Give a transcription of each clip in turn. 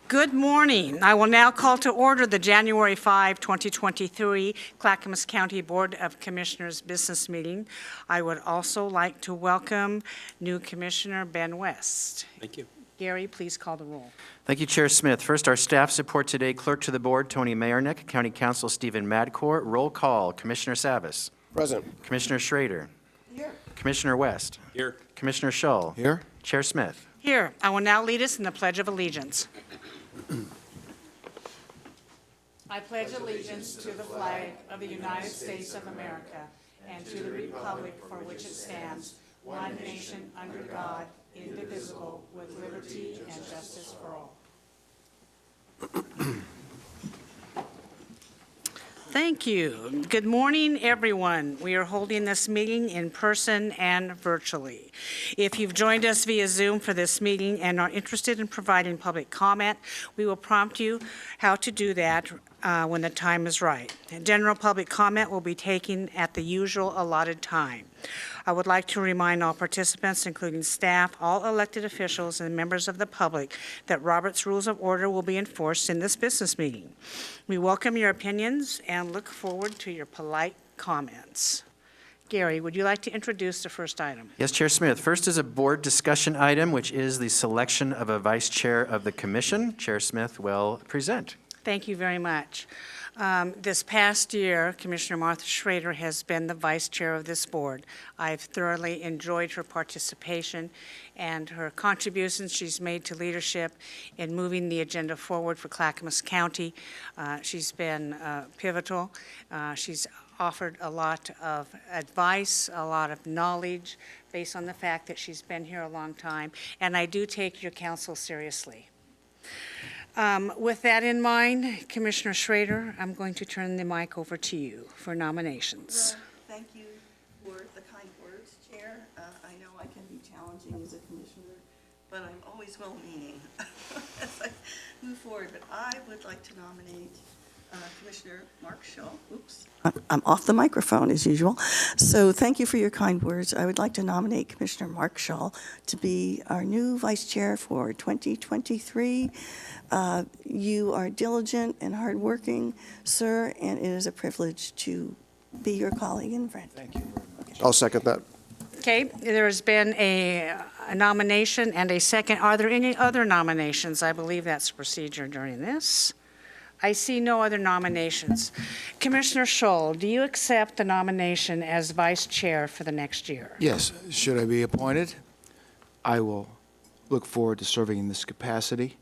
Good morning. I will now call to order the January 5, 2023 Clackamas County Board of Commissioners business meeting. I would also like to welcome new Commissioner Ben West. Thank you. Gary, please call the roll. Thank you, Chair Smith. First, our staff support today. Clerk to the Board, Tony Mayernick. County Counsel, Stephen Madcourt. Roll call, Commissioner Savas. Present. Commissioner Schrader. Here. Commissioner West. Here. Commissioner Shull. Here. Chair Smith. Here, I will now lead us in the Pledge of Allegiance. I pledge allegiance to the flag of the United States of America and to the republic for which it stands, one nation under God, indivisible, with liberty and justice for all. Thank you. Good morning, everyone. We are holding this meeting in person and virtually. If you've joined us via Zoom for this meeting and are interested in providing public comment, we will prompt you how to do that when the time is right. General public comment will be taken at the usual allotted time. I would like to remind all participants, including staff, all elected officials, and members of the public, that Robert's Rules of Order will be enforced in this business meeting. We welcome your opinions and look forward to your polite comments. Gary, would you like to introduce the first item? Yes, Chair Smith. First is a board discussion item, which is the selection of a vice chair of the commission. Chair Smith will present. Thank you very much. This past year, Commissioner Martha Schrader has been the vice chair of this board. I've thoroughly enjoyed her participation and her contributions she's made to leadership in moving the agenda forward for Clackamas County. She's been pivotal. She's offered a lot of advice, a lot of knowledge based on the fact that she's been here a long time, and I do take your counsel seriously. With that in mind, Commissioner Schrader, I'm going to turn the mic over to you for nominations. Well, thank you for the kind words, Chair. I know I can be challenging as a commissioner, but I'm always well-meaning as I move forward. But I would like to nominate Commissioner Mark Shull. Oops. I'm off the microphone as usual. So thank you for your kind words. I would like to nominate Commissioner Mark Shull to be our new vice chair for 2023. You are diligent and hardworking, sir, and it is a privilege to be your colleague and friend. Thank you very much. I'll second that. Okay, there's been a nomination and a second. Are there any other nominations? I believe that's the procedure during this. I see no other nominations. Commissioner Shull, do you accept the nomination as vice chair for the next year? Yes. Should I be appointed, I will look forward to serving in this capacity.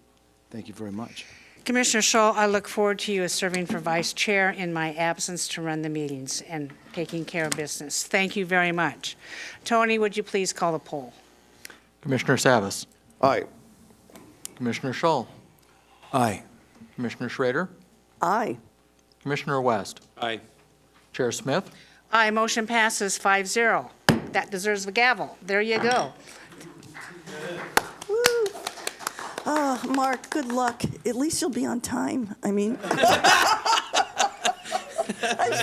Thank you very much. Commissioner Shull, I look forward to you as serving for vice chair in my absence to run the meetings and taking care of business. Thank you very much. Tony, would you please call the poll? Commissioner Savas. Aye. Commissioner Shull. Aye. Commissioner Schrader. Aye. Commissioner West. Aye. Chair Smith. Aye, motion passes 5-0. That deserves the gavel. There you go. Woo. Oh, Mark, good luck. At least you'll be on time. I mean, I'm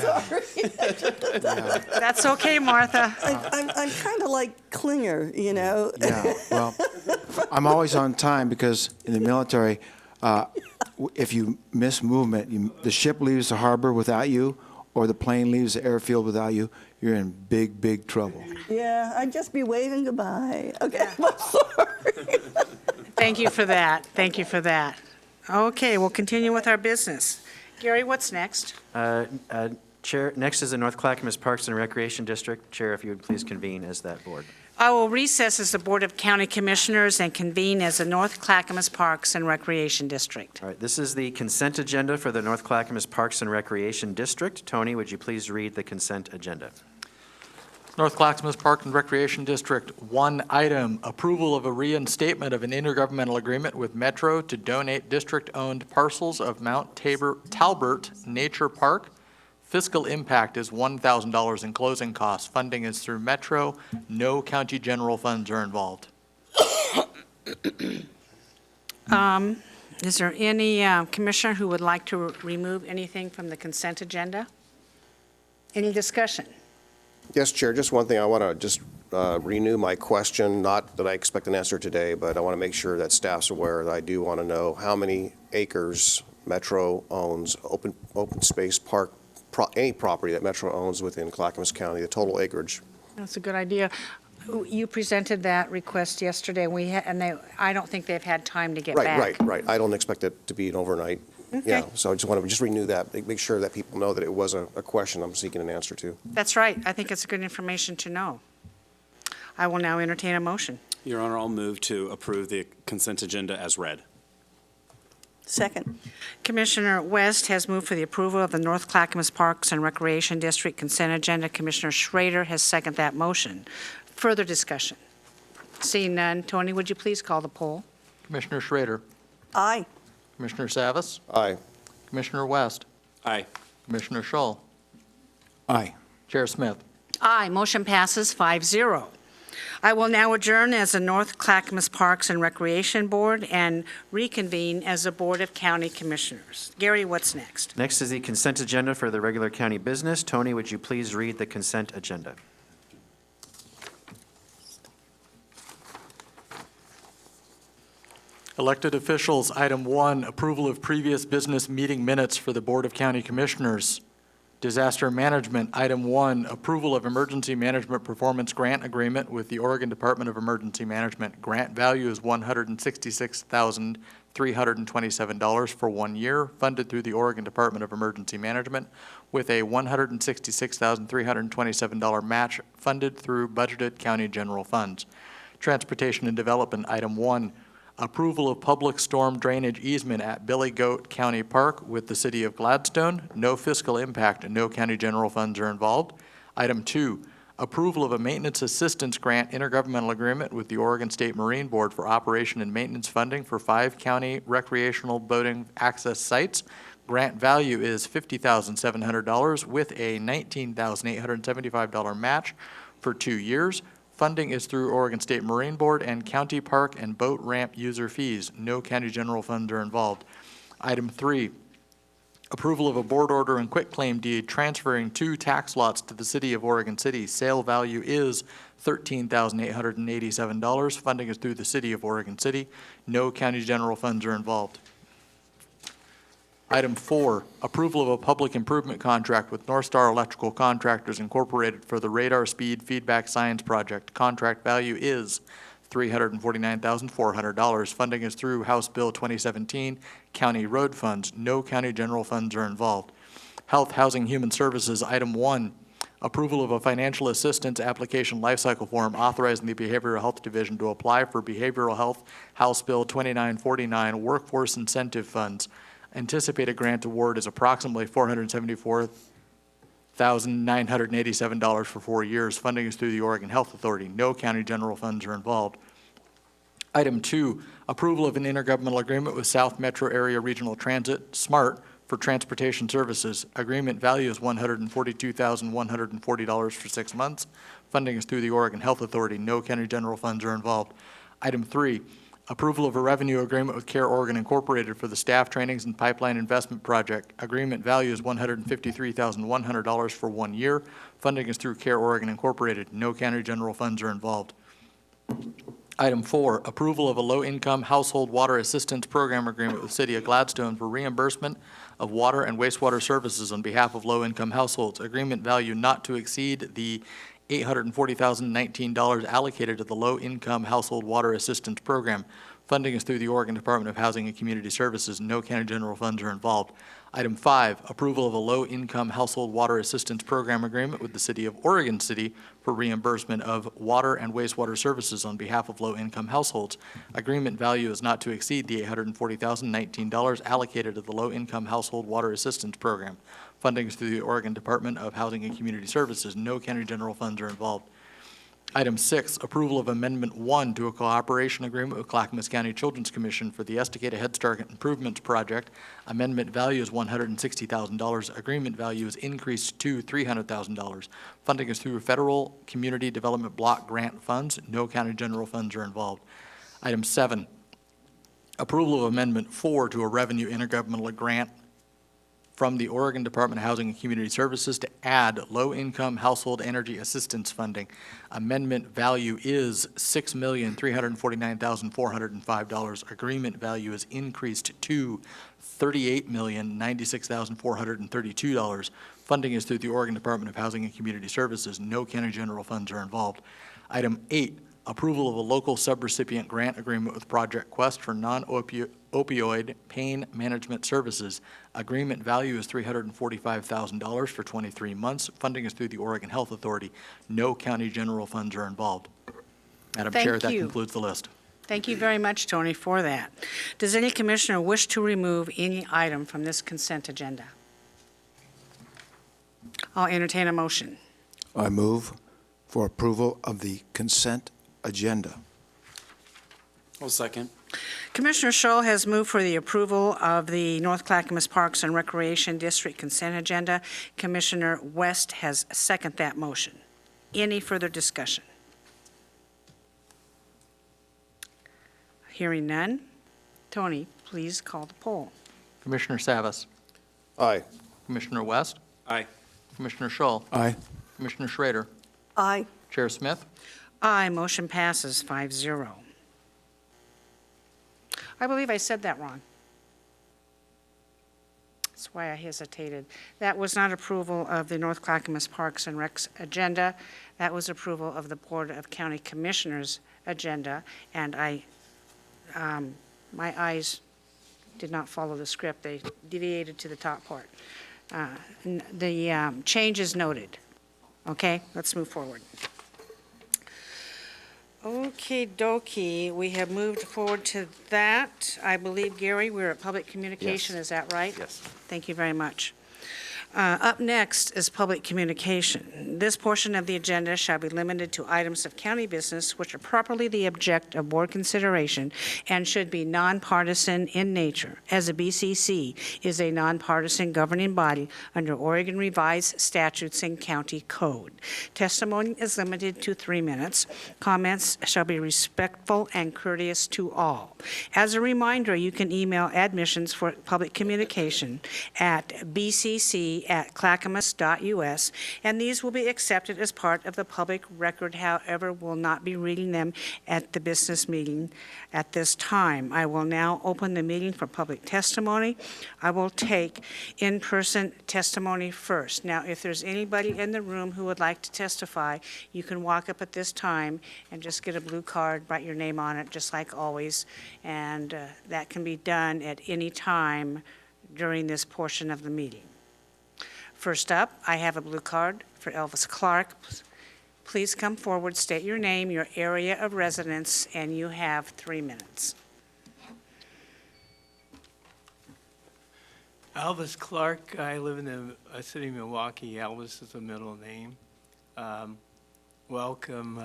sorry. That's okay, Martha. I'm kind of like Klinger, you know? Yeah, well, I'm always on time because in the military, if you miss movement, the ship leaves the harbor without you, or the plane leaves the airfield without you, you're in big, big trouble. Yeah, I'd just be waving goodbye. Okay, I'm sorry. Thank you for that. Thank you for that. Okay, we'll continue with our business. Gary, what's next? Chair, next is the North Clackamas Parks and Recreation District. Chair, if you would please convene as that board. I will recess as the Board of County Commissioners and convene as the North Clackamas Parks and Recreation District. All right, this is the consent agenda for the North Clackamas Parks and Recreation District. Tony, would you please read the consent agenda? North Clackamas Park and Recreation District, one item, approval of a reinstatement of an intergovernmental agreement with Metro to donate district-owned parcels of Mount Talbert Nature Park. Fiscal impact is $1,000 in closing costs. Funding is through Metro. No county general funds are involved. Is there any commissioner who would like to remove anything from the consent agenda? Any discussion? Yes, Chair, just one thing I want to just renew my question, not that I expect an answer today, but I want to make sure that staff's aware that I do want to know how many acres Metro owns, open space park, any property that Metro owns within Clackamas County, the total acreage. That's a good idea. You presented that request yesterday, I don't think they've had time to get back. Right. I don't expect it to be an overnight. Okay. Yeah, so I just want to renew that, make sure that people know that it was a question I'm seeking an answer to. That's right. I think it's good information to know. I will now entertain a motion. Your Honor, I'll move to approve the consent agenda as read. Second. Commissioner West has moved for the approval of the North Clackamas Parks and Recreation District consent agenda. Commissioner Schrader has seconded that motion. Further discussion? Seeing none, Tony, would you please call the poll? Commissioner Schrader, Aye. Commissioner Savas, Aye. Commissioner West, Aye. Commissioner Schull, Aye. Chair Smith. Aye, motion passes 5-0. I will now adjourn as the North Clackamas Parks and Recreation Board and reconvene as the Board of County Commissioners. Gary, what's next? Next is the consent agenda for the regular county business. Tony, would you please read the consent agenda? Elected officials, item 1, approval of previous business meeting minutes for the Board of County Commissioners. Disaster management, item 1, approval of emergency management performance grant agreement with the Oregon Department of Emergency Management. Grant value is $166,327 for 1 year, funded through the Oregon Department of Emergency Management, with a $166,327 match funded through budgeted county general funds. Transportation and development, item 1, approval of public storm drainage easement at Billy Goat County Park with the City of Gladstone. No fiscal impact and no county general funds are involved. Item 2, approval of a maintenance assistance grant intergovernmental agreement with the Oregon State Marine Board for operation and maintenance funding for 5 county recreational boating access sites. Grant value is $50,700 with a $19,875 match for 2 years. Funding is through Oregon State Marine Board and county park and boat ramp user fees. No county general funds are involved. Item 3, approval of a board order and quitclaim deed transferring 2 tax lots to the City of Oregon City. Sale value is $13,887. Funding is through the City of Oregon City. No county general funds are involved. Item 4, approval of a public improvement contract with North Star Electrical Contractors Incorporated for the Radar Speed Feedback Science Project. Contract value is $349,400. Funding is through House Bill 2017, county road funds. No county general funds are involved. Health, Housing, Human Services, item 1, approval of a financial assistance application lifecycle form authorizing the Behavioral Health Division to apply for behavioral health, House Bill 2949, workforce incentive funds. Anticipated grant award is approximately $474,987 for 4 years. Funding is through the Oregon Health Authority. No county general funds are involved. Item 2, approval of an intergovernmental agreement with South Metro Area Regional Transit, SMART, for transportation services. Agreement value is $142,140 for 6 months. Funding is through the Oregon Health Authority. No county general funds are involved. Item 3, approval of a revenue agreement with Care Oregon Incorporated for the Staff Trainings and Pipeline Investment Project. Agreement value is $153,100 for 1 year. Funding is through Care Oregon Incorporated. No county general funds are involved. Item 4, approval of a low-income household water assistance program agreement with City of Gladstone for reimbursement of water and wastewater services on behalf of low-income households. Agreement value not to exceed the $840,019 allocated to the Low-Income Household Water Assistance Program. Funding is through the Oregon Department of Housing and Community Services. No county general funds are involved. Item 5, approval of a Low-Income Household Water Assistance Program agreement with the City of Oregon City for reimbursement of water and wastewater services on behalf of low-income households. Agreement value is not to exceed the $840,019 allocated to the Low-Income Household Water Assistance Program. Funding is through the Oregon Department of Housing and Community Services. No county general funds are involved. Item 6, approval of Amendment 1 to a cooperation agreement with Clackamas County Children's Commission for the Estacada Head Start Improvements Project. Amendment value is $160,000. Agreement value is increased to $300,000. Funding is through Federal Community Development Block Grant Funds. No county general funds are involved. Item 7, approval of Amendment 4 to a revenue intergovernmental grant from the Oregon Department of Housing and Community Services to add low-income household energy assistance funding. Amendment value is $6,349,405. Agreement value is increased to $38,096,432. Funding is through the Oregon Department of Housing and Community Services. No county general funds are involved. Item 8, approval of a local subrecipient grant agreement with Project Quest for non-opioid pain management services. Agreement value is $345,000 for 23 months. Funding is through the Oregon Health Authority. No county general funds are involved. Madam Chair, Thank that you. concludes the list. Thank you very much, Tony, for that. Does any commissioner wish to remove any item from this consent agenda? I'll entertain a motion. I move for approval of the consent agenda. I'll second. Commissioner Scholl has moved for the approval of the North Clackamas Parks and Recreation District consent agenda. Commissioner West has seconded that motion. Any further discussion? Hearing none. Tony, please call the poll. Commissioner Savas, Aye. Commissioner West, Aye. Commissioner Scholl, Aye. Commissioner Schrader, Aye. Chair Smith. Aye, motion passes 5-0. I believe I said that wrong. That's why I hesitated. That was not approval of the North Clackamas Parks and Recs agenda. That was approval of the Board of County Commissioners agenda, and my eyes did not follow the script. They deviated to the top part. The change is noted. Okay, let's move forward. Okay, dokie, we have moved forward to that. I believe, Gary, we're at public communication, Yes. is that right? Yes. Thank you very much. Up next is public communication. This portion of the agenda shall be limited to items of county business which are properly the object of board consideration and should be nonpartisan in nature, as the BCC is a nonpartisan governing body under Oregon Revised Statutes and County Code. Testimony is limited to 3 minutes. Comments shall be respectful and courteous to all. As a reminder, you can email admissions for public communication at bcc@clackamas.us, and these will be accepted as part of the public record. However, will not be reading them at the business meeting at this time. I will now open the meeting for public testimony. I will take in-person testimony first. Now, if there's anybody in the room who would like to testify, you can walk up at this time and just get a blue card, write your name on it, just like always, and that can be done at any time during this portion of the meeting. First up, I have a blue card for Elvis Clark. Please come forward, state your name, your area of residence, and you have 3 minutes. Elvis Clark. I live in the city of Milwaukee. Elvis is the middle name. Welcome,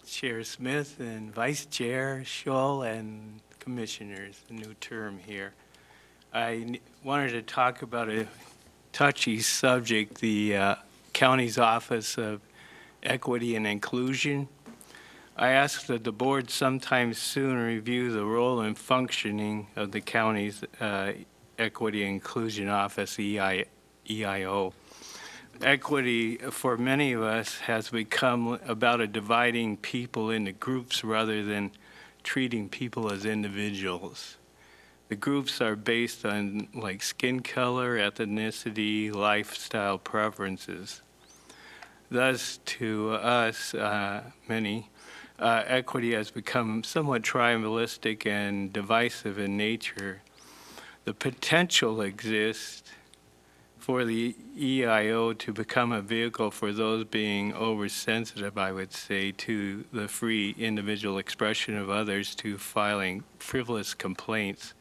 Chair Smith and Vice Chair Scholl and Commissioners, the new term here. I wanted to talk about a touchy subject, the county's Office of Equity and Inclusion. I ask that the board sometime soon review the role and functioning of the county's Equity and Inclusion Office, EIO. Equity, for many of us, has become about dividing people into groups rather than treating people as individuals. The groups are based on like skin color, ethnicity, lifestyle preferences. Thus, to us, many, equity has become somewhat tribalistic and divisive in nature. The potential exists for the EIO to become a vehicle for those being oversensitive, I would say, to the free individual expression of others, to filing frivolous complaints,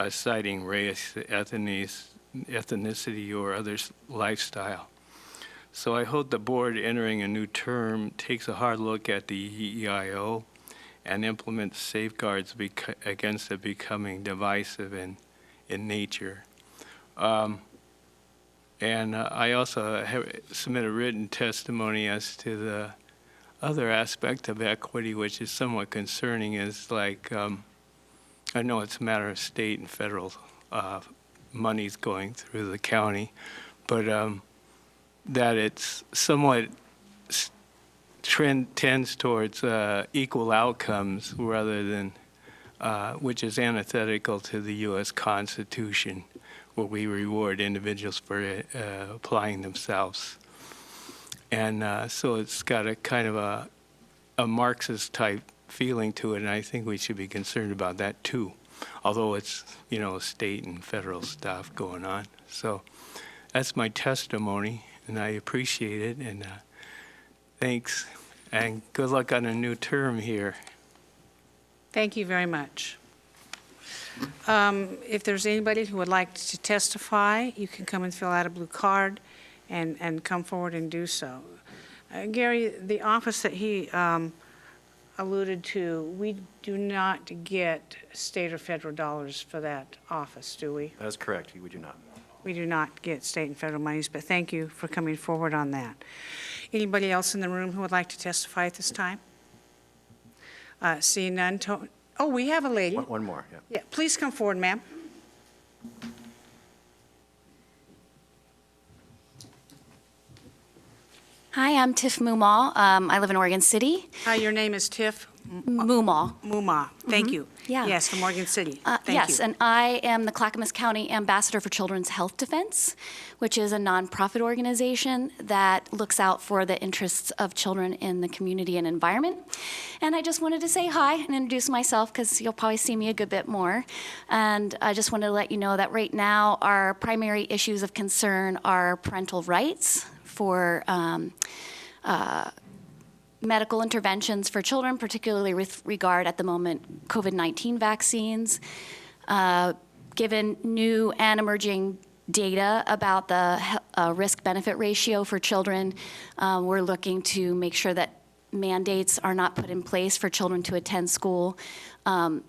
citing race, ethnicity, or other lifestyle. So I hope the board entering a new term takes a hard look at the EIO and implements safeguards against it becoming divisive in nature. And I also have submitted a written testimony as to the other aspect of equity, which is somewhat concerning, is like, I know it's a matter of state and federal money's going through the county, but that it's somewhat tends towards equal outcomes rather than, which is antithetical to the U.S. Constitution, where we reward individuals for applying themselves. And so it's got a kind of a Marxist type feeling to it, and I think we should be concerned about that too, although it's, you know, state and federal stuff going on. So that's my testimony, and I appreciate it, and thanks, and good luck on a new term here. Thank you very much. If there's anybody who would like to testify, you can come and fill out a blue card and come forward and do so. Gary, the office that he alluded to, we do not get state or federal dollars for that office, do we? That is correct. We do not. We do not get state and federal monies, but thank you for coming forward on that. Anybody else in the room who would like to testify at this time? Seeing none, oh, we have a lady. One more, yeah. Yeah, please come forward, ma'am. Hi, I'm Tiff Mumal. I live in Oregon City. Hi, your name is Tiff Mumal. Muma. Thank you. Yeah. Yes, from Morgan City. Thank Yes, you. and I am the Clackamas County Ambassador for Children's Health Defense, which is a nonprofit organization that looks out for the interests of children in the community and environment. And I just wanted to say hi and introduce myself because you'll probably see me a good bit more. And I just wanted to let you know that right now our primary issues of concern are parental rights for medical interventions for children, particularly with regard at the moment COVID-19 vaccines. Given new and emerging data about the risk-benefit ratio for children, we're looking to make sure that mandates are not put in place for children to attend school on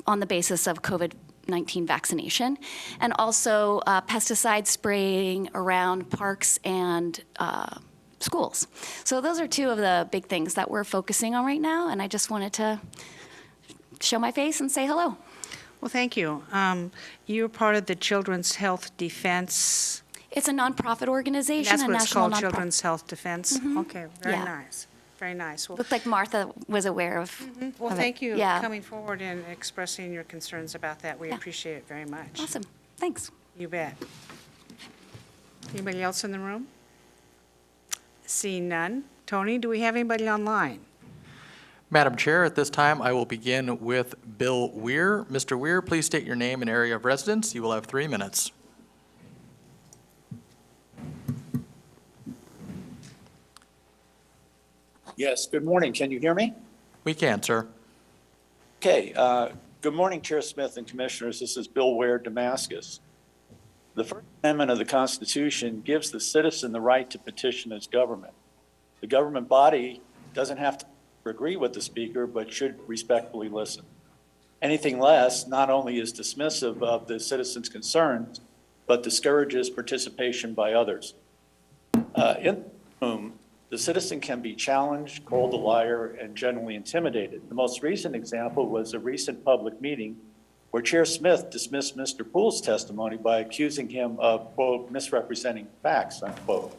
the basis of COVID-19 vaccination, and also pesticide spraying around parks and schools. So those are two of the big things that we're focusing on right now, and I just wanted to show my face and say hello. Well, thank you. You're part of the Children's Health Defense. It's a nonprofit organization, That's a what it's national called, nonprofit. Children's Health Defense? Okay, very Yeah. nice. Very nice. Well, Looked like Martha was aware of. well, of it. thank you Yeah. for coming forward and expressing your concerns about that. We Yeah. appreciate it very much. Awesome. Thanks. You bet. Anybody else in the room? Seeing none. Tony, do we have anybody online? Madam Chair, at this time, I will begin with Bill Weir. Mr. Weir, please state your name and area of residence. You will have 3 minutes. Yes, good morning. Can you hear me? We can, sir. Okay, good morning, Chair Smith and Commissioners. This is Bill Ware, Damascus. The First Amendment of the Constitution gives the citizen the right to petition its government. The government body doesn't have to agree with the speaker, but should respectfully listen. Anything less not only is dismissive of the citizen's concerns, but discourages participation by others. In the room, the citizen can be challenged, called a liar, and generally intimidated. The most recent example was a recent public meeting where Chair Smith dismissed Mr. Poole's testimony by accusing him of, quote, misrepresenting facts, unquote.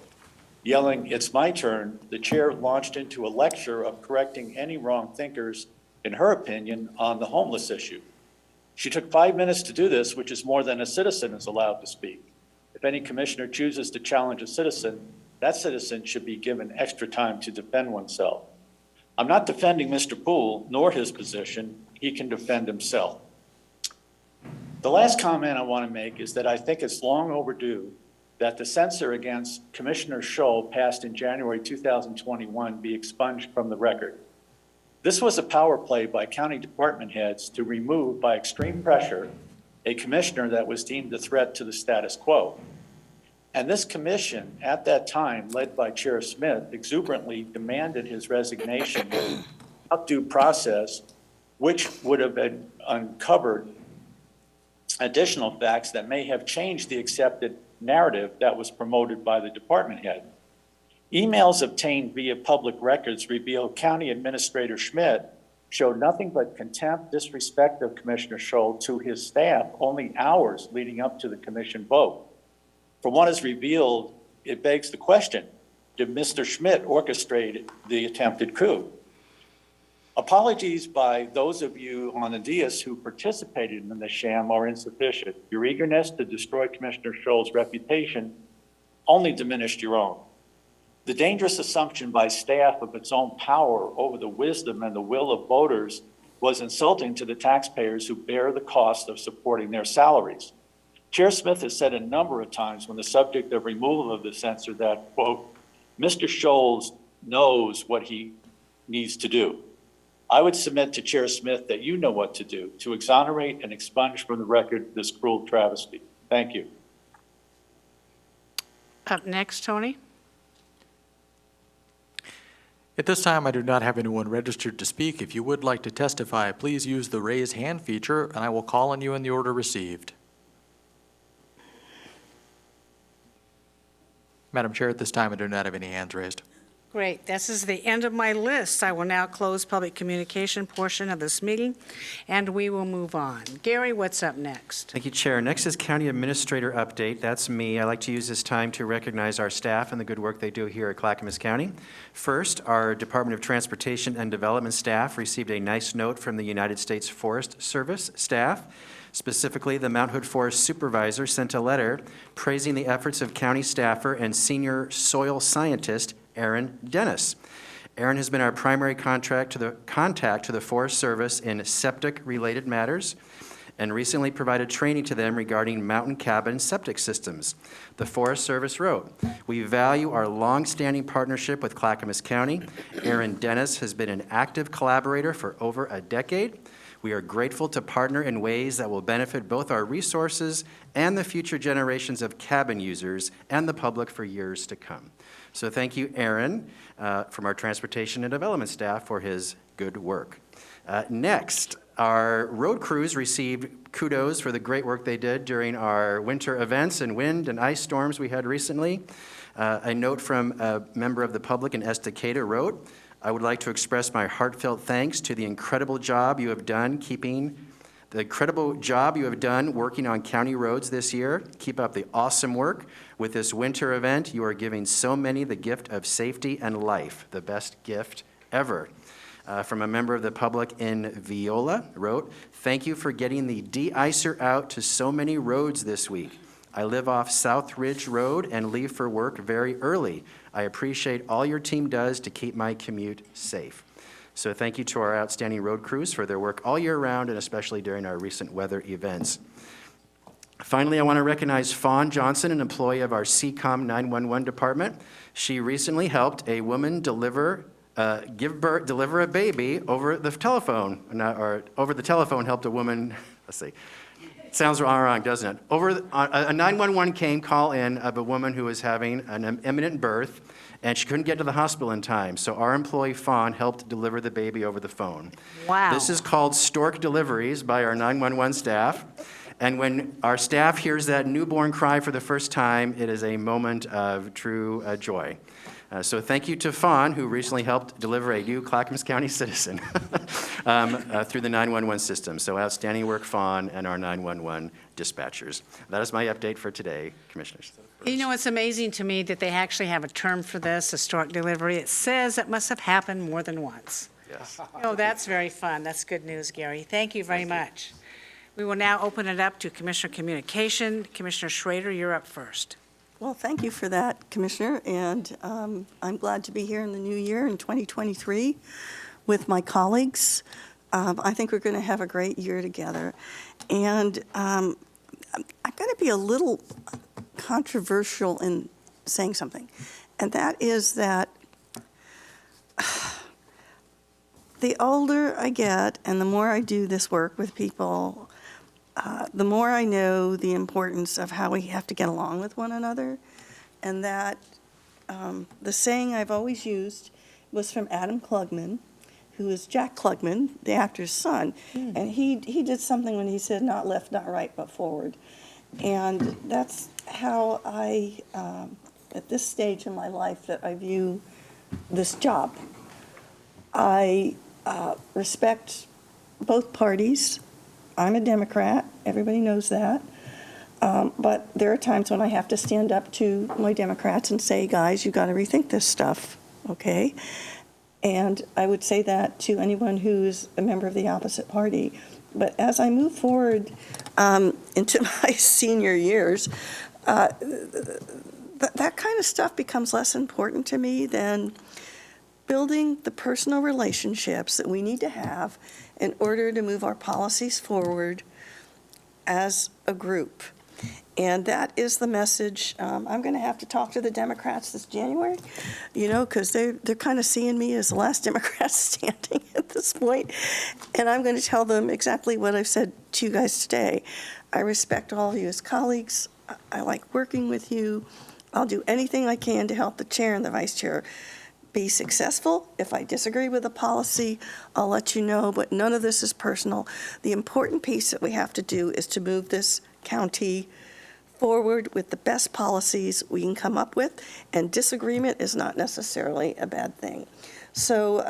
Yelling, "It's my turn," the chair launched into a lecture of correcting any wrong thinkers, in her opinion, on the homeless issue. She took 5 minutes to do this, which is more than a citizen is allowed to speak. If any commissioner chooses to challenge a citizen, that citizen should be given extra time to defend oneself. I'm not defending Mr. Poole nor his position. He can defend himself. The last comment I want to make is that I think it's long overdue that the censure against Commissioner Scholl passed in January 2021 be expunged from the record. This was a power play by county department heads to remove, by extreme pressure, a commissioner that was deemed a threat to the status quo. And this commission, at that time, led by Chair Smith, exuberantly demanded his resignation without due process, which would have uncovered additional facts that may have changed the accepted narrative that was promoted by the department head. Emails obtained via public records reveal County Administrator Schmidt showed nothing but contempt, disrespect of Commissioner Scholl to his staff only hours leading up to the commission vote. From what is revealed, it begs the question, did Mr. Schmidt orchestrate the attempted coup? Apologies by those of you on the dais who participated in the sham are insufficient. Your eagerness to destroy Commissioner Scholl's reputation only diminished your own. The dangerous assumption by staff of its own power over the wisdom and the will of voters was insulting to the taxpayers who bear the cost of supporting their salaries. Chair Smith has said a number of times when the subject of removal of the censor that, quote, Mr. Scholl knows what he needs to do. I would submit to Chair Smith that you know what to do to exonerate and expunge from the record this cruel travesty. Thank you. Up next, Tony. At this time, I do not have anyone registered to speak. If you would like to testify, please use the raise hand feature, and I will call on you in the order received. Madam Chair, at this time, I do not have any hands raised. Great. This is the end of my list. I will now close public communication portion of this meeting, and we will move on. Gary, what's up next? Thank you, Chair. Next is County Administrator Update. That's me. I like to use this time to recognize our staff and the good work they do here at Clackamas County. First, our Department of Transportation and Development staff received a nice note from the United States Forest Service staff. Specifically, the Mount Hood Forest Supervisor sent a letter praising the efforts of county staffer and senior soil scientist Aaron Dennis. Aaron has been our primary contact to the Forest Service in septic-related matters and recently provided training to them regarding mountain cabin septic systems. The Forest Service wrote, "We value our long-standing partnership with Clackamas County. Aaron Dennis has been an active collaborator for over a decade. We are grateful to partner in ways that will benefit both our resources and the future generations of cabin users and the public for years to come." So thank you, Aaron, from our Transportation and Development staff for his good work. Next, our road crews received kudos for the great work they did during our winter events and wind and ice storms we had recently. A note from a member of the public in Estacada wrote, "I would like to express my heartfelt thanks to the incredible job you have done working on county roads this year. Keep up the awesome work. With this winter event, you are giving so many the gift of safety and life, the best gift ever." From a member of the public in Viola wrote, "Thank you for getting the de-icer out to so many roads this week. I live off South Ridge Road and leave for work very early. I appreciate all your team does to keep my commute safe." So thank you to our outstanding road crews for their work all year round and especially during our recent weather events. Finally, I want to recognize Fawn Johnson, an employee of our CCOM 911 department. She recently helped a woman deliver a baby over the telephone, helped a woman, let's see. Sounds wrong, doesn't it? A 911 call in of a woman who was having an imminent birth, and she couldn't get to the hospital in time. So our employee, Fawn, helped deliver the baby over the phone. Wow. This is called stork deliveries by our 911 staff. And when our staff hears that newborn cry for the first time, it is a moment of true joy. So thank you to Fawn, who recently helped deliver a new Clackamas County citizen through the 911 system. So outstanding work, Fawn, and our 911 dispatchers. That is my update for today, Commissioners. You know, it's amazing to me that they actually have a term for this, a stork delivery. It says it must have happened more than once. Yes. Oh, that's very fun. That's good news, Gary. Thank you very much. We will now open it up to Commissioner Communication. Commissioner Schrader, you're up first. Well, thank you for that, Commissioner, and I'm glad to be here in the new year in 2023 with my colleagues. I think we're going to have a great year together. And I'm going to be a little controversial in saying something, and that is that the older I get and the more I do this work with people, the more I know the importance of how we have to get along with one another, and that the saying I've always used was from Adam Klugman, who is Jack Klugman, the actor's son, and he did something when he said, "Not left, not right, but forward." And that's how I, at this stage in my life, that I view this job. I respect both parties. I'm a Democrat, everybody knows that. But there are times when I have to stand up to my Democrats and say, guys, you got to rethink this stuff, okay? And I would say that to anyone who's a member of the opposite party. But as I move forward into my senior years, that kind of stuff becomes less important to me than building the personal relationships that we need to have in order to move our policies forward as a group. And that is the message. I'm going to have to talk to the Democrats this January, because they're kind of seeing me as the last Democrat standing at this point. And I'm going to tell them exactly what I've said to you guys today. I respect all of you as colleagues. I like working with you. I'll do anything I can to help the chair and the vice chair be successful. If I disagree with a policy, I'll let you know, but none of this is personal. The important piece that we have to do is to move this county forward with the best policies we can come up with, and disagreement is not necessarily a bad thing. So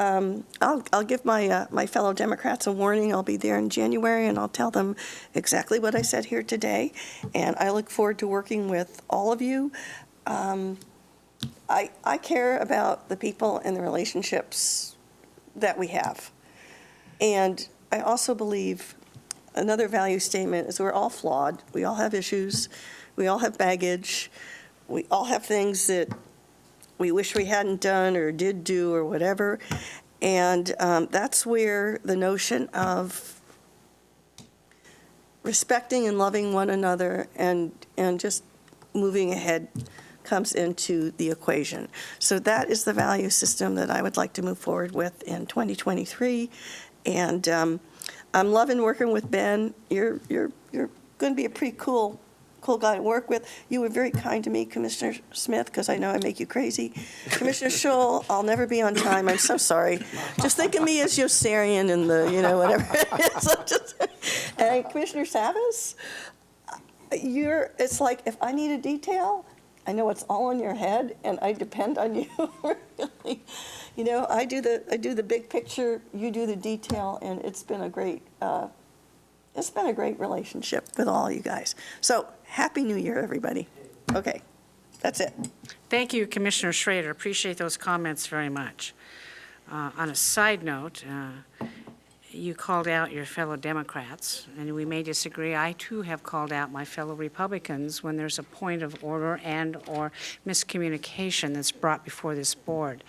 I'll give my fellow Democrats a warning. I'll be there in January, and I'll tell them exactly what I said here today, and I look forward to working with all of you. I care about the people and the relationships that we have. And I also believe another value statement is we're all flawed. We all have issues. We all have baggage. We all have things that we wish we hadn't done or did do or whatever. And that's where the notion of respecting and loving one another and just moving ahead comes into the equation. So that is the value system that I would like to move forward with in 2023. And I'm loving working with Ben. You're going to be a pretty cool guy to work with. You were very kind to me, Commissioner Smith, because I know I make you crazy. Commissioner Scholl, I'll never be on time. I'm so sorry. Just think of me as Yossarian and whatever it is. And Commissioner Savas, it's like if I need a detail, I know it's all in your head, and I depend on you. Really. I do the big picture, you do the detail, and it's been a great relationship with all you guys. So Happy New Year, everybody. Okay, that's it. Thank you, Commissioner Schrader. Appreciate those comments very much. On a side note, you called out your fellow Democrats, and we may disagree. I, too, have called out my fellow Republicans when there's a point of order and/or miscommunication that's brought before this board.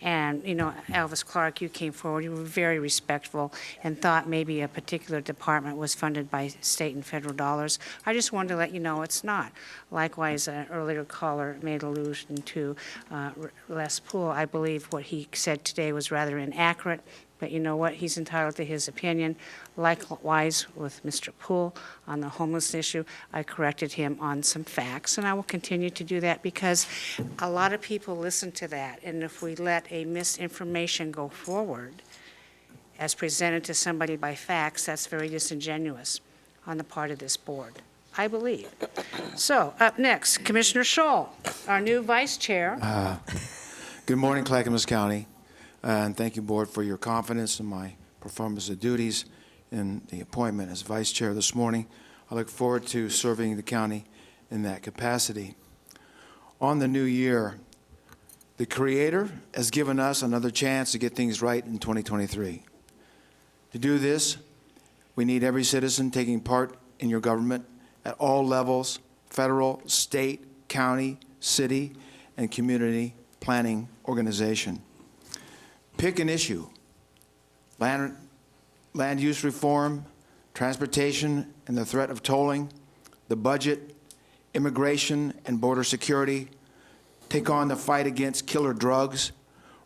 And, Elvis Clark, you came forward. You were very respectful and thought maybe a particular department was funded by state and federal dollars. I just wanted to let you know it's not. Likewise, an earlier caller made allusion to Les Poole. I believe what he said today was rather inaccurate. But you know what? He's entitled to his opinion. Likewise, with Mr. Poole on the homeless issue, I corrected him on some facts, and I will continue to do that because a lot of people listen to that. And if we let a misinformation go forward as presented to somebody by facts, that's very disingenuous on the part of this board, I believe. So, up next, Commissioner Scholl, our new vice chair. Good morning, Clackamas County. And thank you, Board, for your confidence in my performance of duties in the appointment as Vice Chair this morning. I look forward to serving the county in that capacity. On the new year, the Creator has given us another chance to get things right in 2023. To do this, we need every citizen taking part in your government at all levels, federal, state, county, city, and community planning organization. Pick an issue: land use reform, transportation and the threat of tolling, the budget, immigration and border security. Take on the fight against killer drugs,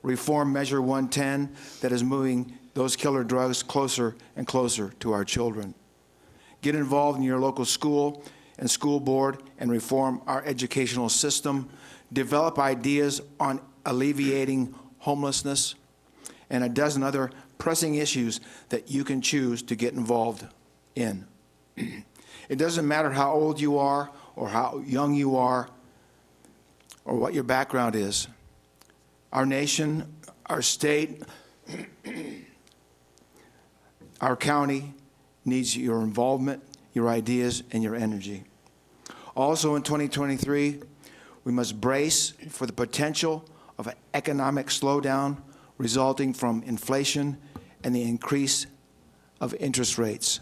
reform Measure 110 that is moving those killer drugs closer and closer to our children. Get involved in your local school and school board and reform our educational system. Develop ideas on alleviating homelessness and a dozen other pressing issues that you can choose to get involved in. It doesn't matter how old you are or how young you are or what your background is. Our nation, our state, Our county needs your involvement, your ideas, and your energy. Also in 2023, we must brace for the potential of an economic slowdown resulting from inflation and the increase of interest rates.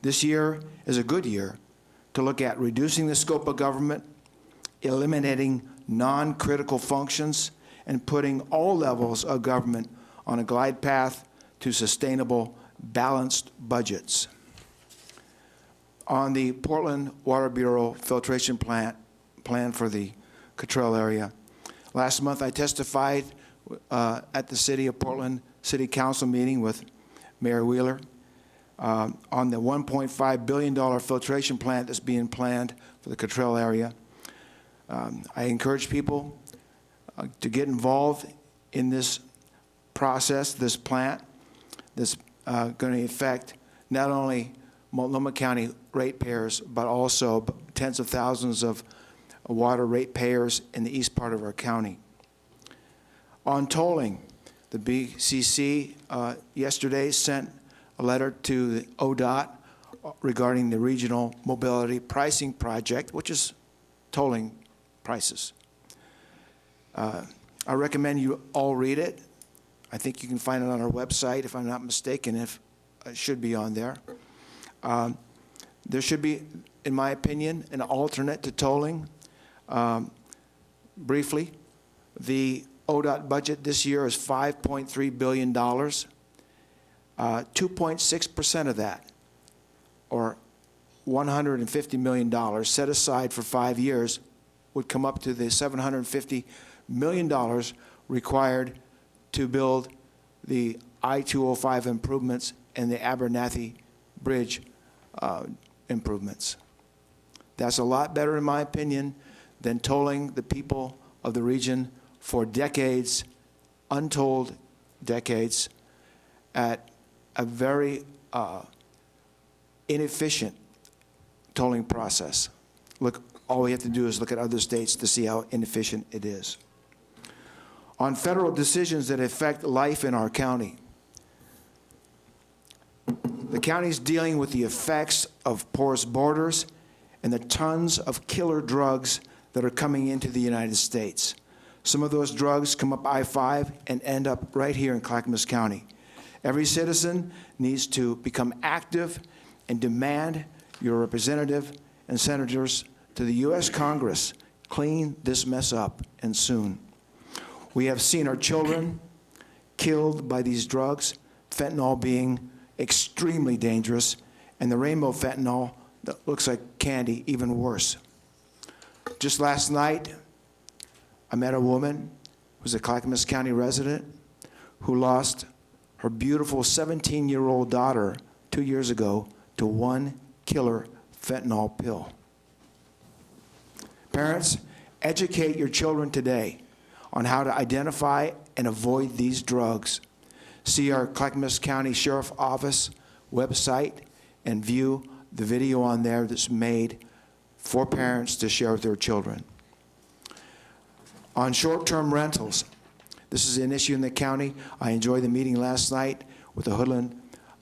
This year is a good year to look at reducing the scope of government, eliminating non-critical functions, and putting all levels of government on a glide path to sustainable, balanced budgets. On the Portland Water Bureau filtration plan for the Cottrell area, last month I testified at the City of Portland City Council meeting with Mayor Wheeler on the $1.5 billion filtration plant that's being planned for the Cottrell area. I encourage people to get involved in this process, this plant that's going to affect not only Multnomah County ratepayers, but also tens of thousands of water ratepayers in the east part of our county. On tolling, the BCC yesterday sent a letter to the ODOT regarding the Regional Mobility Pricing Project, which is tolling prices. I recommend you all read it. I think you can find it on our website, if I'm not mistaken, if it should be on there. There should be, in my opinion, an alternate to tolling. Briefly, the ODOT budget this year is $5.3 billion. 2.6% of that, or $150 million, set aside for 5 years, would come up to the $750 million required to build the I-205 improvements and the Abernathy Bridge improvements. That's a lot better, in my opinion, than tolling the people of the region for decades, untold decades, at a very inefficient tolling process. Look, all we have to do is look at other states to see how inefficient it is. On federal decisions that affect life in our county, the county's dealing with the effects of porous borders and the tons of killer drugs that are coming into the United States. Some of those drugs come up I-5 and end up right here in Clackamas County. Every citizen needs to become active and demand your representative and senators to the U.S. Congress clean this mess up, and soon. We have seen our children killed by these drugs, fentanyl being extremely dangerous, and the rainbow fentanyl that looks like candy, even worse. Just last night, I met a woman who's a Clackamas County resident who lost her beautiful 17-year-old daughter 2 years ago to one killer fentanyl pill. Parents, educate your children today on how to identify and avoid these drugs. See our Clackamas County Sheriff Office website and view the video on there that's made for parents to share with their children. On short-term rentals, this is an issue in the county. I enjoyed the meeting last night with the Hoodland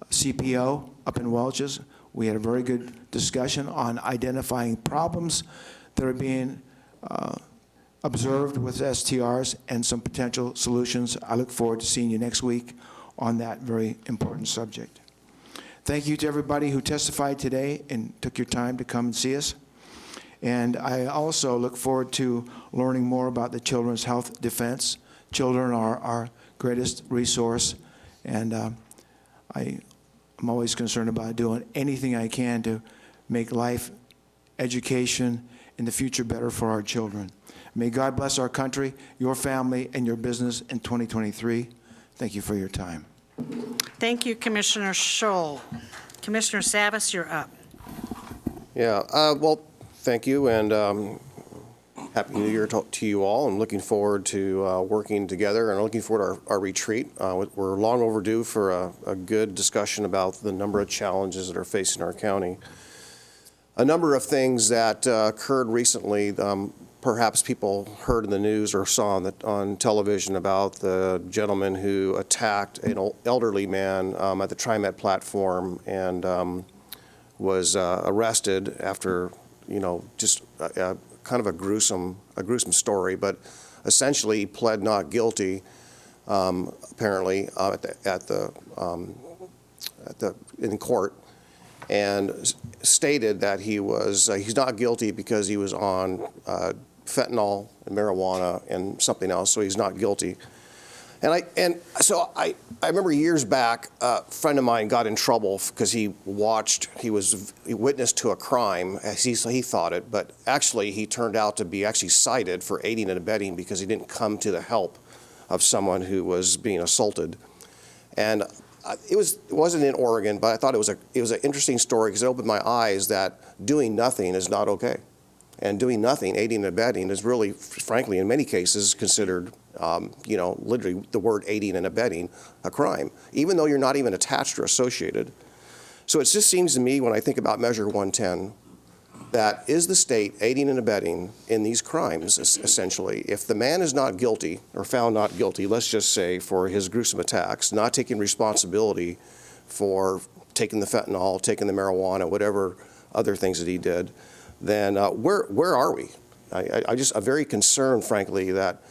CPO up in Welch's. We had a very good discussion on identifying problems that are being observed with STRs and some potential solutions. I look forward to seeing you next week on that very important subject. Thank you to everybody who testified today and took your time to come and see us. And I also look forward to learning more about the Children's Health Defense. Children are our greatest resource, and I'm always concerned about doing anything I can to make life, education, and the future better for our children. May God bless our country, your family, and your business in 2023. Thank you for your time. Thank you, Commissioner Scholl. Commissioner Savas, you're up. Yeah, well, thank you, and Happy New Year to you all. I'm looking forward to working together, and looking forward to our retreat. We're long overdue for a good discussion about the number of challenges that are facing our county. a number of things that occurred recently. Perhaps people heard in the news or saw on television about the gentleman who attacked an elderly man at the TriMet platform and was arrested after, just kind of a gruesome story. But essentially, he pled not guilty, apparently, in court, and stated that he's not guilty because he was on fentanyl and marijuana and something else, so he's not guilty. And so I remember years back, a friend of mine got in trouble because he witnessed to a crime, as he thought it, but actually he turned out to be actually cited for aiding and abetting because he didn't come to the help of someone who was being assaulted. And it wasn't in Oregon, but I thought it was an interesting story because it opened my eyes that doing nothing is not okay. And doing nothing, aiding and abetting, is really, frankly, in many cases considered, literally the word aiding and abetting, a crime, even though you're not even attached or associated. So it just seems to me, when I think about Measure 110, that is the state aiding and abetting in these crimes, essentially. If the man is not guilty or found not guilty, let's just say, for his gruesome attacks, not taking responsibility for taking the fentanyl, taking the marijuana, whatever other things that he did, then where are we? I'm very concerned, frankly, that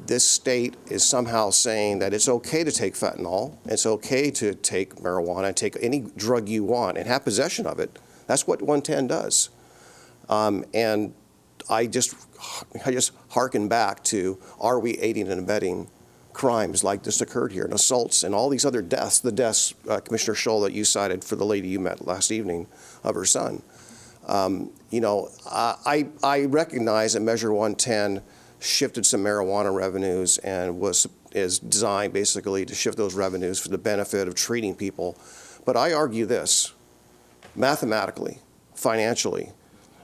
this state is somehow saying that it's okay to take fentanyl, it's okay to take marijuana, take any drug you want and have possession of it. That's what 110 does. And I just hearken back to, are we aiding and abetting crimes like this occurred here, and assaults and all these other deaths, the deaths, Commissioner Scholl, that you cited for the lady you met last evening of her son. I recognize that Measure 110 shifted some marijuana revenues and is designed basically to shift those revenues for the benefit of treating people. But I argue this, mathematically, financially,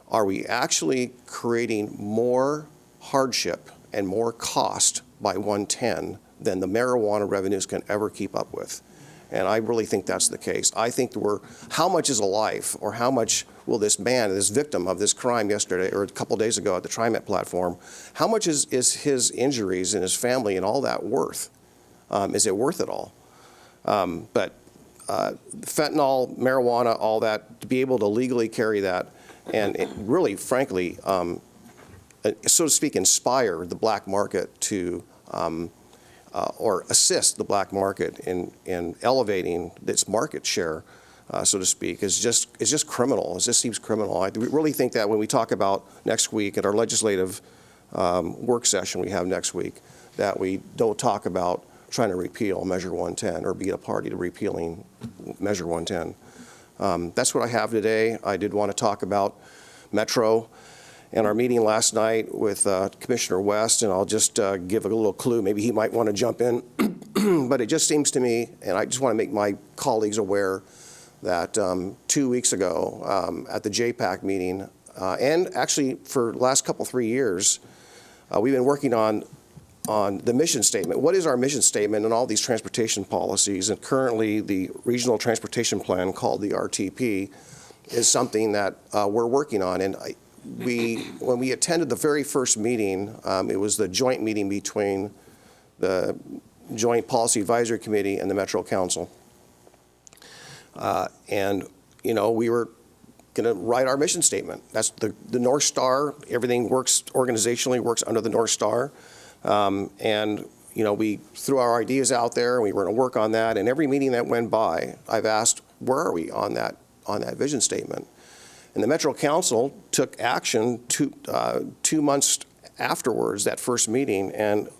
are we actually creating more hardship and more cost by 110 than the marijuana revenues can ever keep up with? And I really think that's the case. I think how much is a life, or how much will this man, this victim of this crime yesterday or a couple days ago at the TriMet platform, how much is his injuries and his family and all that worth? Is it worth it all? But fentanyl, marijuana, all that, to be able to legally carry that and really, frankly, so to speak, inspire the black market to or assist the black market in elevating its market share, so to speak, is just criminal. It just seems criminal. I really think that when we talk about next week at our legislative work session we have next week, that we don't talk about trying to repeal Measure 110 or be a party to repealing Measure 110. That's what I have today. I did want to talk about Metro and our meeting last night with Commissioner West, and I'll just give a little clue. Maybe he might want to jump in. But it just seems to me, and I just want to make my colleagues aware, that 2 weeks ago at the JPAC meeting, and actually for the last 3 years, we've been working on the mission statement. What is our mission statement and all these transportation policies? And currently the Regional Transportation Plan, called the RTP, is something that we're working on. And when we attended the very first meeting, it was the joint meeting between the Joint Policy Advisory Committee and the Metro Council. And we were going to write our mission statement. That's the North Star. Everything works organizationally, works under the North Star. And we threw our ideas out there, and we were going to work on that. And every meeting that went by, I've asked, where are we on that vision statement? And the Metro Council took action 2 months afterwards, that first meeting, and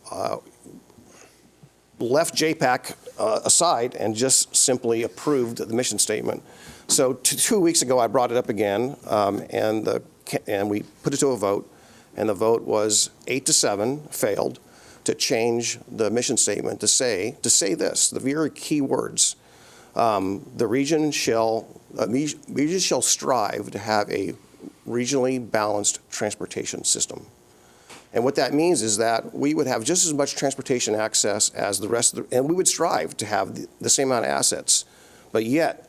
left JPAC aside and just simply approved the mission statement. So 2 weeks ago, I brought it up again, and we put it to a vote, and the vote was 8-7, failed, to change the mission statement to say this, the very key words. The region shall strive to have a regionally balanced transportation system. And what that means is that we would have just as much transportation access as the rest of and we would strive to have the same amount of assets. But yet,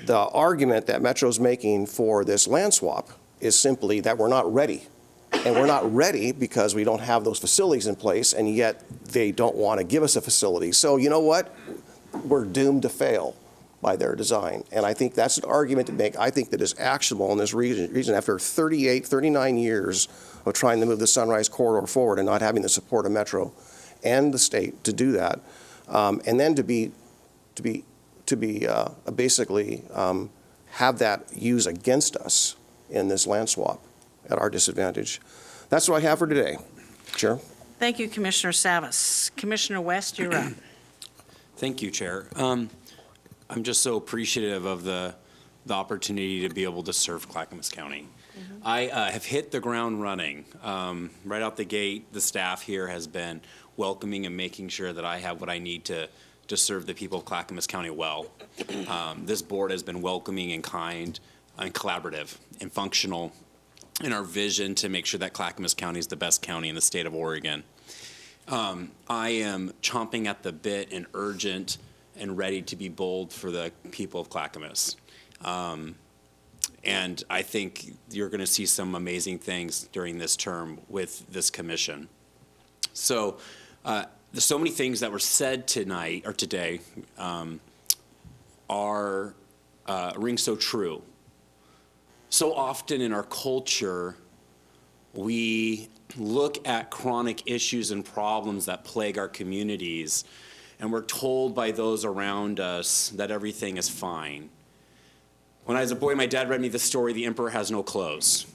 The argument that Metro's making for this land swap is simply that we're not ready. And we're not ready because we don't have those facilities in place, and yet they don't want to give us a facility. So you know what? We're doomed to fail by their design. And I think that's an argument to make, I think, that is actionable in this region after 38, 39 years of trying to move the Sunrise Corridor forward and not having the support of Metro and the state to do that. And then to basically have that used against us in this land swap at our disadvantage. That's what I have for today. Chair. Thank you, Commissioner Savas. Commissioner West, you're up. Thank you, Chair. I'm just so appreciative of the opportunity to be able to serve Clackamas County. I have hit the ground running. Right out the gate, the staff here has been welcoming and making sure that I have what I need to serve the people of Clackamas County well. This board has been welcoming and kind and collaborative and functional in our vision to make sure that Clackamas County is the best county in the state of Oregon. I am chomping at the bit and urgent and ready to be bold for the people of Clackamas. And I think you're going to see some amazing things during this term with this commission. So there's so many things that were said tonight or today ring so true. So often in our culture, we look at chronic issues and problems that plague our communities, and we're told by those around us that everything is fine. When I was a boy, my dad read me the story, The Emperor Has No Clothes.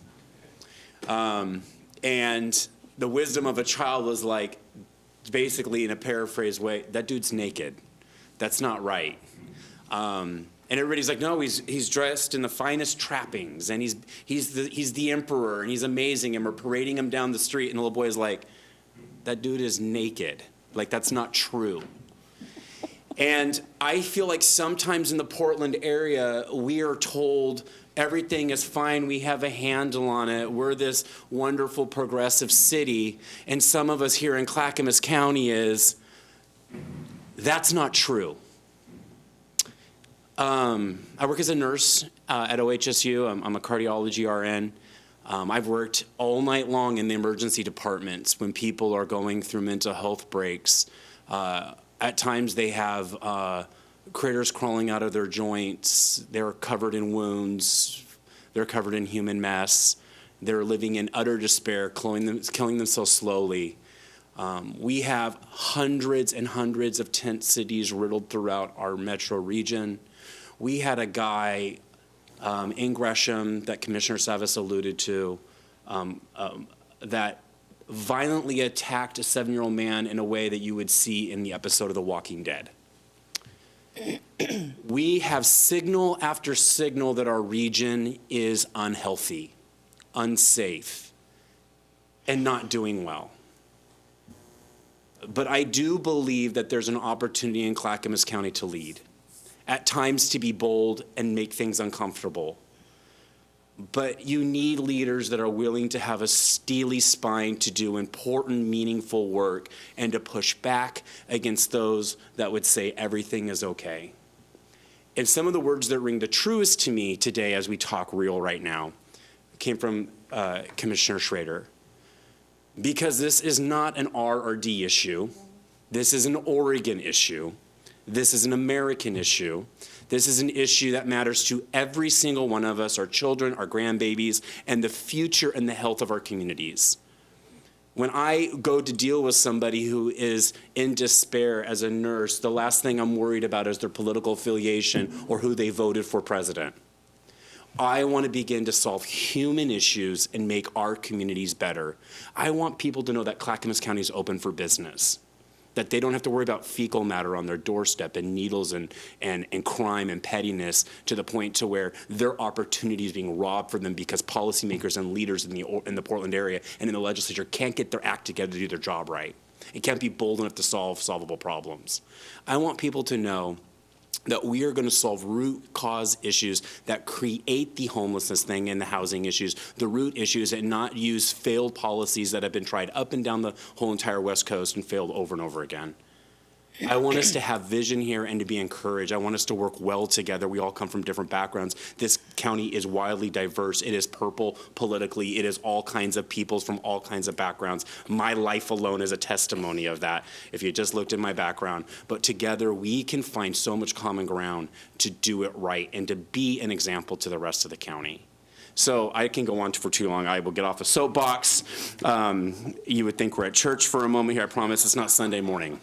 And the wisdom of a child was like, basically in a paraphrased way, that dude's naked. That's not right. And everybody's like, no, he's dressed in the finest trappings, and he's the emperor, and he's amazing, and we're parading him down the street, and the little boy is like, that dude is naked. Like, that's not true. And I feel like sometimes in the Portland area, we are told everything is fine, we have a handle on it, we're this wonderful progressive city, and some of us here in Clackamas County that's not true. I work as a nurse at OHSU. I'm a cardiology RN. I've worked all night long in the emergency departments when people are going through mental health breaks. At times they have critters crawling out of their joints. They're covered in wounds. They're covered in human mess. They're living in utter despair, killing themselves slowly. We have hundreds and hundreds of tent cities riddled throughout our metro region. We had a guy in Gresham that Commissioner Savas alluded to that violently attacked a 7-year-old man in a way that you would see in the episode of The Walking Dead. We have signal after signal that our region is unhealthy, unsafe, and not doing well. But I do believe that there's an opportunity in Clackamas County to lead, at times to be bold and make things uncomfortable. But you need leaders that are willing to have a steely spine to do important, meaningful work and to push back against those that would say everything is okay. And some of the words that ring the truest to me today as we talk real right now came from Commissioner Schrader. Because this is not an R or D issue. This is an Oregon issue. This is an American issue. This is an issue that matters to every single one of us, our children, our grandbabies, and the future and the health of our communities. When I go to deal with somebody who is in despair as a nurse, the last thing I'm worried about is their political affiliation or who they voted for president. I want to begin to solve human issues and make our communities better. I want people to know that Clackamas County is open for business, that they don't have to worry about fecal matter on their doorstep and needles and crime and pettiness to the point to where their opportunity is being robbed from them because policymakers and leaders in the Portland area and in the legislature can't get their act together to do their job right. It can't be bold enough to solve solvable problems. I want people to know that we are going to solve root cause issues that create the homelessness thing and the housing issues, the root issues, and not use failed policies that have been tried up and down the whole entire West Coast and failed over and over again. I want us to have vision here and to be encouraged. I want us to work well together. We all come from different backgrounds. This county is wildly diverse. It is purple politically. It is all kinds of peoples from all kinds of backgrounds. My life alone is a testimony of that, if you just looked at my background. But together, we can find so much common ground to do it right and to be an example to the rest of the county. So I can go on for too long. I will get off a soapbox. You would think we're at church for a moment here. I promise it's not Sunday morning.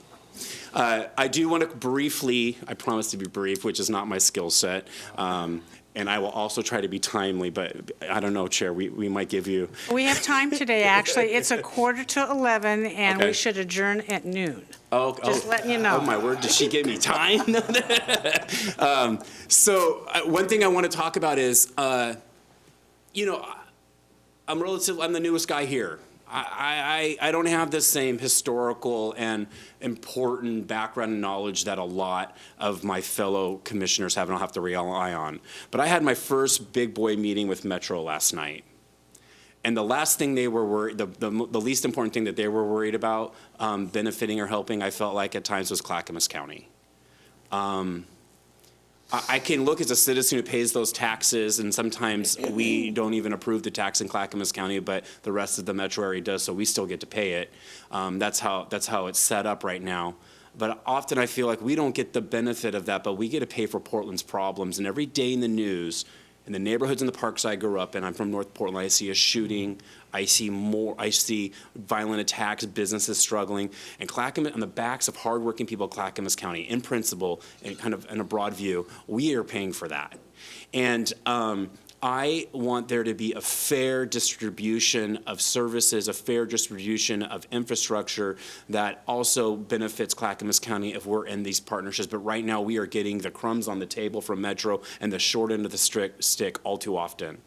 I do want to briefly, I promise to be brief, which is not my skill set, and I will also try to be timely, but I don't know, Chair, we might give you. We have time today, actually. It's 11:45, and Okay. we should adjourn at noon. Just letting you know. Oh, my word, did she give me time? One thing I want to talk about is, I'm the newest guy here. I don't have the same historical and important background and knowledge that a lot of my fellow commissioners have, and I'll have to rely on. But I had my first big boy meeting with Metro last night. And the last thing they were worried, the least important thing that they were worried about benefiting or helping, I felt like at times, was Clackamas County. I can look as a citizen who pays those taxes, and sometimes we don't even approve the tax in Clackamas County, but the rest of the metro area does, so we still get to pay it. That's how it's set up right now. But often I feel like we don't get the benefit of that, but we get to pay for Portland's problems. And every day in the news, in the neighborhoods in the parks I grew up in, I'm from North Portland, I see a shooting, I see violent attacks, businesses struggling, and Clackamas, on the backs of hardworking people of Clackamas County, in principle, and kind of in a broad view, we are paying for that. And I want there to be a fair distribution of services, a fair distribution of infrastructure that also benefits Clackamas County if we're in these partnerships. But right now, we are getting the crumbs on the table from Metro and the short end of the stick all too often.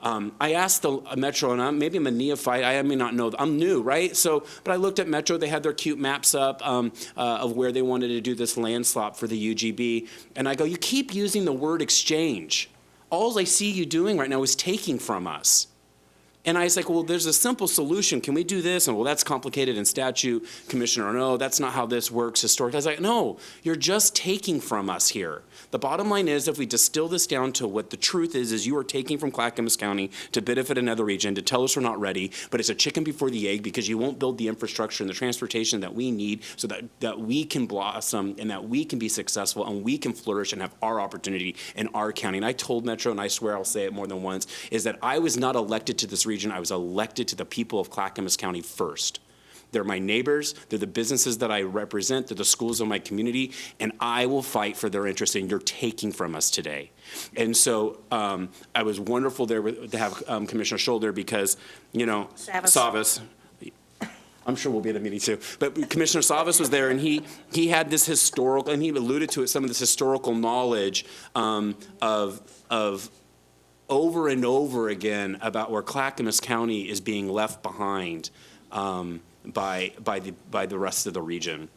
I asked the Metro, and maybe I'm a neophyte, I may not know, I'm new, right? But I looked at Metro, they had their cute maps up of where they wanted to do this land swap for the UGB, and I go, you keep using the word exchange. All I see you doing right now is taking from us. And I was like, well, there's a simple solution. Can we do this? And well, that's complicated in statute, Commissioner. No, that's not how this works historically. I was like, no, you're just taking from us here. The bottom line is, if we distill this down to what the truth is you are taking from Clackamas County to benefit another region, to tell us we're not ready, but it's a chicken before the egg because you won't build the infrastructure and the transportation that we need so that we can blossom and that we can be successful and we can flourish and have our opportunity in our county. And I told Metro, and I swear I'll say it more than once, is that I was not elected to this region. I was elected to the people of Clackamas County first. They're my neighbors, they're the businesses that I represent, they're the schools of my community, and I will fight for their interest, and you're taking from us today. And so I was wonderful there to have Commissioner Scholl there because, Savas, I'm sure we'll be at a meeting too, but Commissioner Savas was there, and he had this historical, and he alluded to it, some of this historical knowledge of over and over again about where Clackamas County is being left behind by the rest of the region.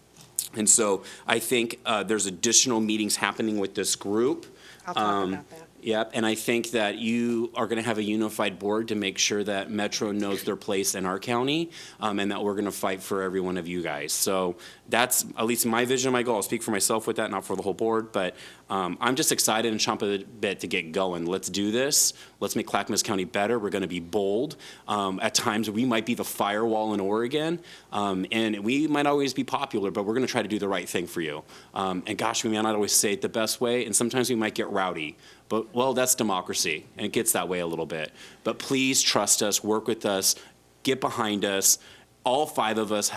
And so I think there's additional meetings happening with this group. I'll talk about that. Yep, and I think that you are going to have a unified board to make sure that Metro knows their place in our county, and that we're going to fight for every one of you guys. So that's at least my vision, my goal. I'll speak for myself with that, not for the whole board, but I'm just excited and chomping at the bit to get going. Let's do this. Let's make Clackamas County better. We're going to be bold. At times, we might be the firewall in Oregon, and we might always be popular, but we're going to try to do the right thing for you. And gosh, we may not always say it the best way, and sometimes we might get rowdy. But, well, that's democracy, and it gets that way a little bit. But please trust us, work with us, get behind us. All five of us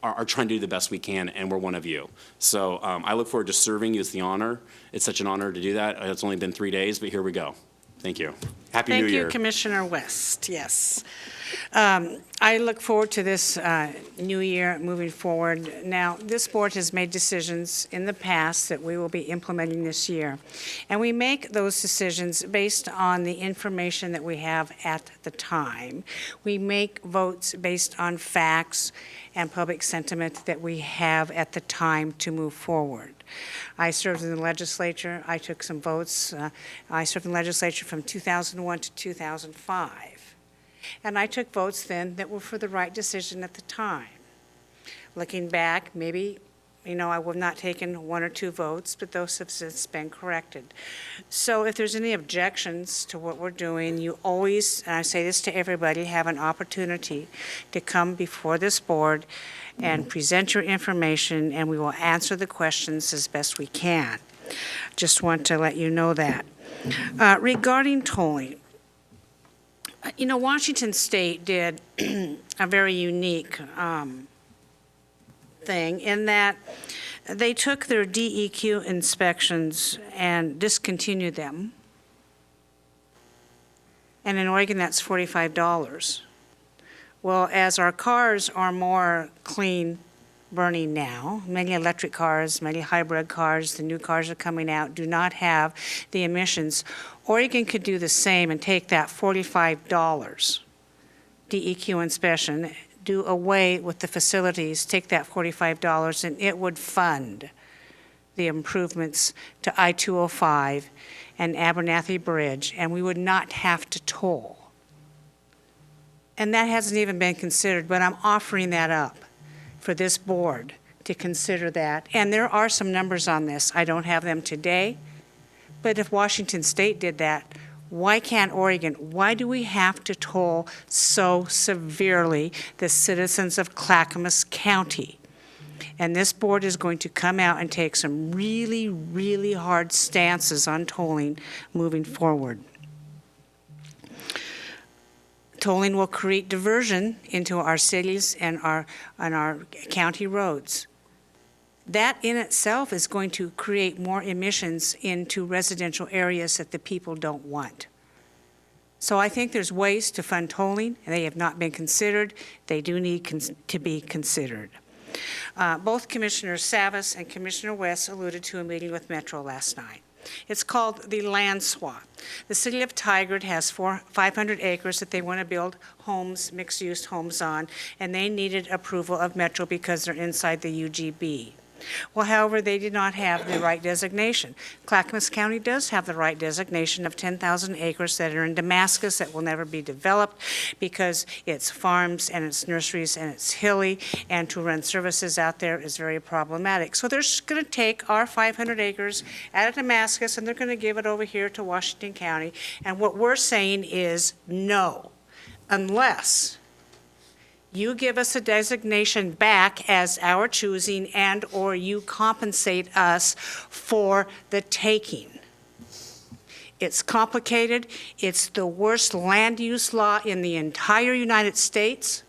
are trying to do the best we can, and we're one of you. So I look forward to serving you. It's the honor. It's such an honor to do that. It's only been 3 days, but here we go. Thank you. Happy New Year. Thank you, Commissioner West. Yes. I look forward to this new year moving forward. Now, this board has made decisions in the past that we will be implementing this year. And we make those decisions based on the information that we have at the time. We make votes based on facts and public sentiment that we have at the time to move forward. I served in the legislature. I took some votes. I served in the legislature from 2001 to 2005. And I took votes then that were for the right decision at the time. Looking back, maybe I will not taken 1 or 2 votes, but those have since been corrected. So if there's any objections to what we're doing, you always, and I say this to everybody, have an opportunity to come before this board and present your information, and we will answer the questions as best we can. Just want to let you know that. Regarding tolling, Washington State did a very unique thing in that they took their DEQ inspections and discontinued them. And in Oregon, that's $45. Well, as our cars are more clean burning now, many electric cars, many hybrid cars, the new cars are coming out, do not have the emissions. Oregon could do the same and take that $45 DEQ inspection, do away with the facilities, take that $45, and it would fund the improvements to I-205 and Abernathy Bridge, and we would not have to toll. And that hasn't even been considered, but I'm offering that up for this board to consider that. And there are some numbers on this. I don't have them today, but if Washington State did that, why can't Oregon? Why do we have to toll so severely the citizens of Clackamas County? And this board is going to come out and take some really, really hard stances on tolling moving forward. Tolling will create diversion into our cities and our county roads. That in itself is going to create more emissions into residential areas that the people don't want. So I think there's ways to fund tolling, and they have not been considered. They do need to be considered. Both Commissioner Savas and Commissioner West alluded to a meeting with Metro last night. It's called the land swap. The city of Tigard has 500 acres that they want to build homes, mixed-use homes on, and they needed approval of Metro because they're inside the UGB. Well, however, they did not have the right designation. Clackamas County does have the right designation of 10,000 acres that are in Damascus that will never be developed because it's farms and it's nurseries and it's hilly, and to run services out there is very problematic. So they're going to take our 500 acres out of Damascus and they're going to give it over here to Washington County. And what we're saying is no, unless you give us a designation back as our choosing and or you compensate us for the taking. It's complicated. It's the worst land use law in the entire United States.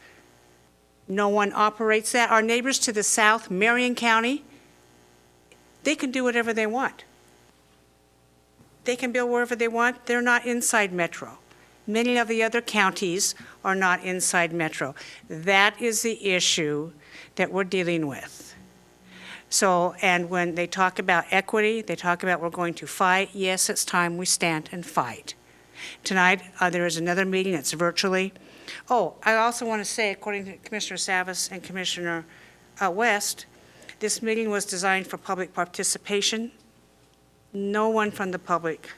No one operates that. Our neighbors to the south, Marion County, they can do whatever they want. They can build wherever they want. They're not inside Metro. Many of the other counties are not inside Metro. That is the issue that we're dealing with. So, and when they talk about equity, they talk about we're going to fight. Yes, it's time we stand and fight. Tonight, there is another meeting that's virtually. Oh, I also want to say, according to Commissioner Savas and Commissioner West, this meeting was designed for public participation. No one from the public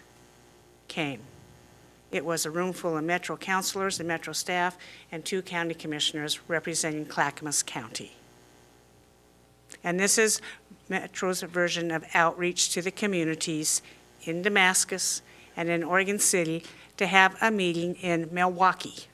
came. It was a room full of Metro councilors and Metro staff and 2 county commissioners representing Clackamas County. And this is Metro's version of outreach to the communities in Damascus and in Oregon City to have a meeting in Milwaukee.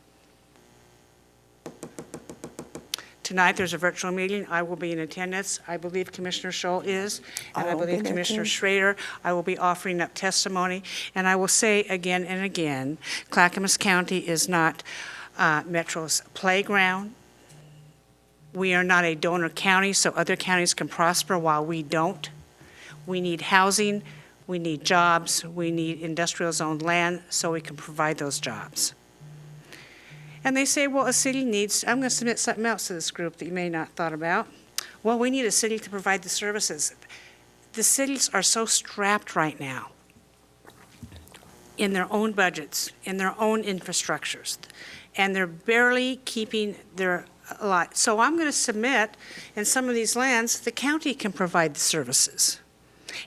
Tonight, there's a virtual meeting. I will be in attendance. I believe Commissioner Scholl is, and I believe Commissioner Schrader. I will be offering up testimony. And I will say again and again, Clackamas County is not Metro's playground. We are not a donor county, so other counties can prosper while we don't. We need housing, we need jobs, we need industrial zoned land so we can provide those jobs. And they say, well, a city needs, I'm going to submit something else to this group that you may not have thought about. Well, we need a city to provide the services. The cities are so strapped right now in their own budgets, in their own infrastructures, and they're barely keeping their lot. So I'm going to submit in some of these lands, the county can provide the services.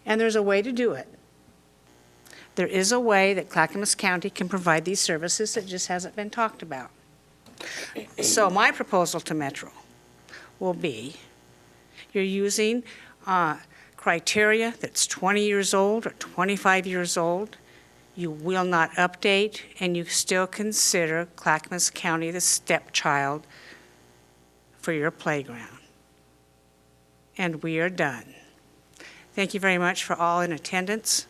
And there's a way to do it. There is a way that Clackamas County can provide these services that just hasn't been talked about. So my proposal to Metro will be, you're using criteria that's 20 years old or 25 years old, you will not update, and you still consider Clackamas County the stepchild for your playground. And we are done. Thank you very much for all in attendance.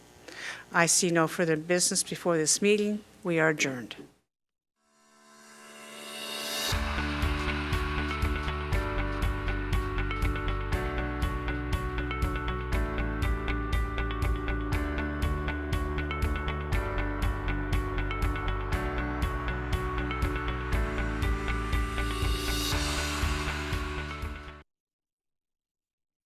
I see no further business before this meeting. We are adjourned.